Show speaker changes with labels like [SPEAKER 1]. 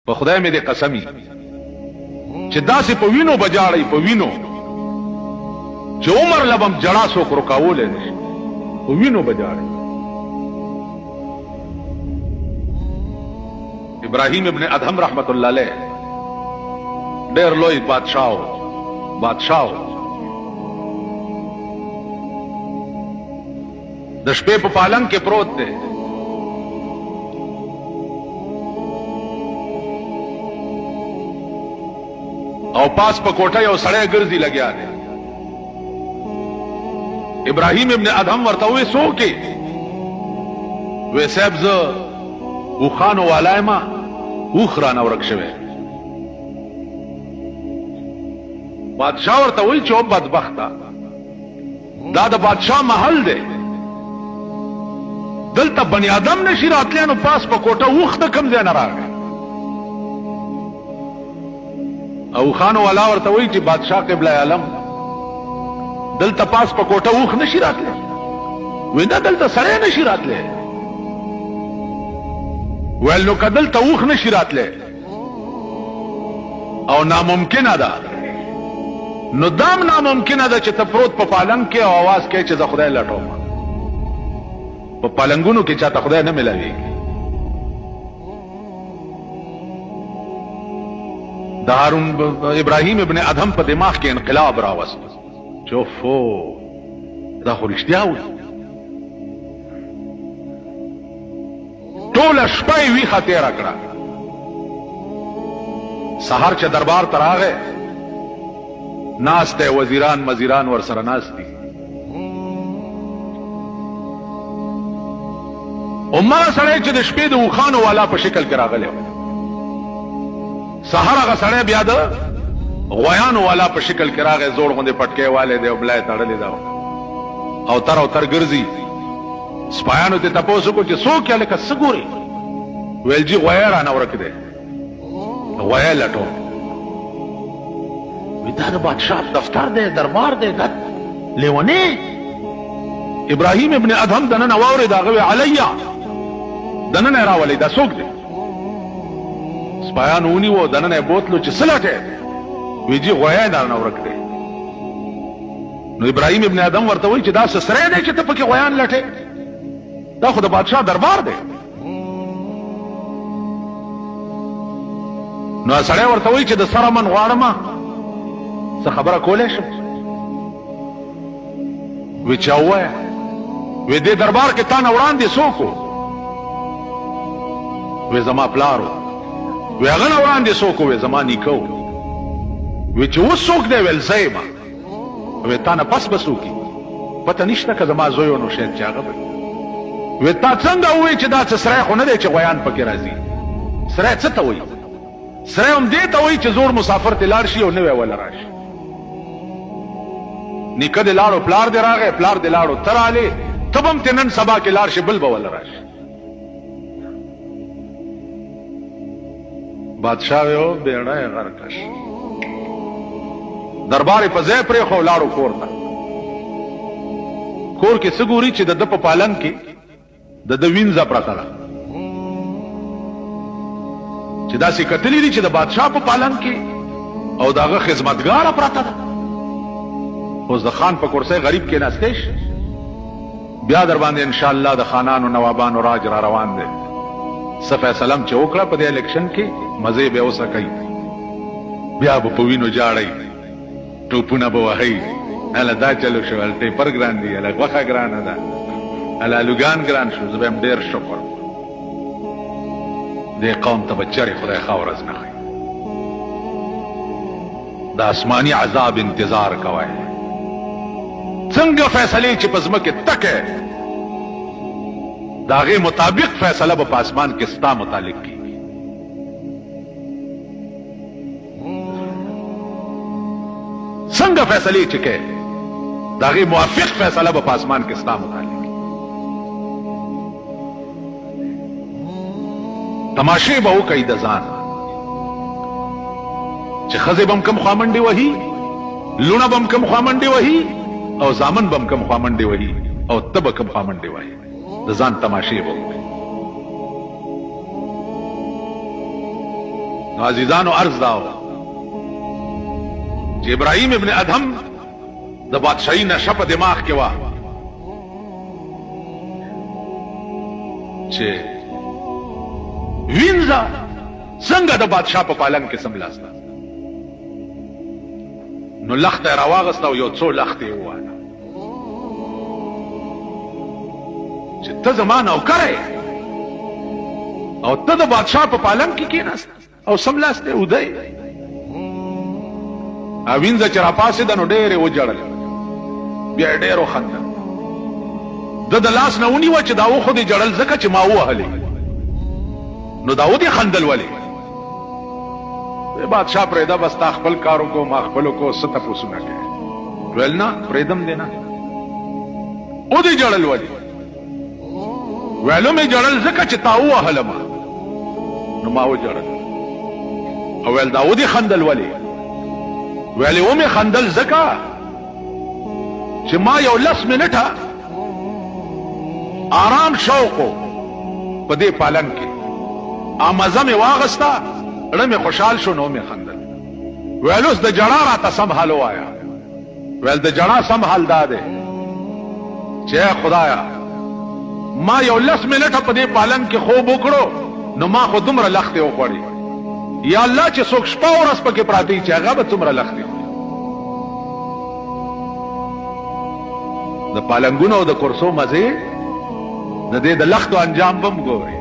[SPEAKER 1] په خدای مې دې قسمی چې داسې په وینو بجاړی په وینو چې عمر لبم جړا څوک رکاولی نشي په وینو بجاړی. ابراهیم ابن ادهم رحمت الله علیه ډېر لوی بادشاہ د شپې په پالنګ کې پروت دی. او پاس په کوټه یو سړی ګرځي لګیا دی. ابراهیم ابن ادهم ورته وې څوک یې؟ وې صاحب زه اوښانو والا یم، اوښ رانه ورک شوی. بادشاہ ورته وایي چې او بدبخته دا د بادشاہ محل دی، دلته بني ادم نشي راتلی، نو پاس په کوټه اوښ د کوم ځای نه راغی؟ او خان والا ورته وایي چې بادشاہ قبله عالم دلته پاس په کوټه اوښ نشي راتلی. وی نه دلته سړی نشي راتلی. ویل نو که دلته اوښ نشي راتلی او ناممکنه ده، نو دام ناممکنه ده چې ته پروت په پالنګ کې او आवाज کوي چې زه خدای لټوم. په پالنګونو کې چاته خدای نه ملاویږي. د هارون ابراهیم ابن ادهم په دماغ کې انقلاب راوست. چوفو دا خو رښتیا و. ټوله شپه یې ویښه تېره کړه. سهار چې دربار ته راغی ناست دی، وزیران مزیران ورسره ناست دي. هماغه سړی چې د شپې د اوښانو والا په شکل کې راغلی و، سهار هغه سړی بیا د غویانو والا په شکل کې راغی. زوړ غوندې پټکی والی دی او بلا یې تړلې ده او تر او تر ګرځي. سپایانو ته تپوس وکړو چې څوک یې؟ لکه څه ګورې؟ ویل جي غوی رانه ورک دی، غوی لټوم. دا د بادشاہ دفتر دی، دربار دی، دا لیونی. ابراهیم ابن ادهم دننه واورېد، هغه وی علیا دننه یې راولئ، دا څوک دی؟ سپایانو ونیوه، دننه یې بوتلو چې څه لټې؟ وی جي غوی درنه ورک دی. نو ابراهیم ابن ادهم ورته وایي چې دا څه سری دی چې ته پکې غویان لټې؟ دا خو د بادشاہ دربار دی. نو سړی ورته وایي چې د سره من غواړم څه خبره کولی شم؟ وی چې ووایه. وی دې دربار کې تا نه وړاندې څوک و؟ وی زما پلار و. وی هغه نه وړاندې څوک و؟ وی زما نیکه و. وی چې اوس څوک دی؟ ویل زه یم. وی تا نه پس به څوک وي؟ پته نشته که زما زوی و نو شاید چې هغه به. وی تا څنګه ووایي چې دا څه سری خو نه دی چې غویان پکې راځي؟ سری څه ته وایي؟ سری هم دې ته وایي چې زوړ مسافر ته لاړ شي او نوی وله راشي. نیکه دې لاړو، پلار دې راغی، پلار دې لاړو، ته رالې، ته به هم ترې نن سبا کې لاړ شي، بل به وله راشي. بادشاہ وی بیړه یې غرقه شي. دربار یې په ځای پرېښو، لاړو کور ته. کور کې څه ګوري چې د ده په پالنګ کې د ده وینځه پرته ده، چې داسې کتلي دي چې د بادشاہ په پالنګ کې او د هغه خدمتګاره پرته ده. اوس د خان په کرسۍ غریب کې ناستی شي. بیا در باندې انشاءالله د خانانو نوابانو راج را روان دی. څه فیصله چې وکړه په دې الیکشن کې مزې به اوسه کوي. بیا به په وینو جاړئ، ټوپونه به وهئ، هله دا چلو شو، هله ټیپر ګران دی، هله غوښه ګرانه ده، هله الوګان ګران شو. زه به هم ډېر شکر دې قوم ته به چرې خدای ښه ورځ نه ښایي. د آسماني عذاب انتظار کوئ. څنګه فیصلې چې په ځمکې تکې د هغې مطابق فیصله به په اسمان کې ستا متعلق کېږي. څنګه فیصلې چې کې د هغې موافق فیصله به په اسمان کې ستا متعلق کېږي. تماشې به وکئ د ځان چې ښځې به هم کم خوامنډې وهي، لوڼه به هم کم خوامنډې وهي، او زامن بم کم خامنډې وهي، او ته به کم خامنډې وهي. د ځان تماشې به وکړي. نو عزیزانو عرض داو چې ابراهیم ابن ادهم د بادشاہی نشه په دماغ کې وا چې وینځه څنګه د بادشاہ په پالن کې سملاستا نو لخته راواغستا او یو څو لخته واله چې ته زمانه او کرے او ته د بادشاہ په پالن کې کېناست او سملاسته ودی اوینځه چې را پاسې د نو ډېرې وجړل بیا ډېرو خندل د لاس نه ونیوه چې دا وخو دې جړل ځکه چې ما ووهلې نو دا ودې خندل ولې بادشاہ پرېدا بس تا خپل کارو کو ما خپلو کو څه تپوسونه کوي ویل نه پرېدم دی نه ودې جړل ولې ویلو مې جړل ځکه چې تا ووهلم نو ما وجړل او ویل دا ودې خندل ولې ویلې ومې خندل ځکه چې ما یو 10 منټه آرام شوقو په دې پالن کې امزه مې واغستا اړه مې خوشحال شو نو مې خندل ویل اوس د جړا راته سم حال وایا ویل د جړا سم حال دا دی چې خدایا ما یو 10 منټه په دې پالن کې خوب وکړو نو ما خو دومره لختې وخوړې یا الله چې څوک شپه ورځ پکې پراتی چې هغه به څومره لختې د پالنګونو او د کرسو مزه د دې د لختو انجام بم ګوري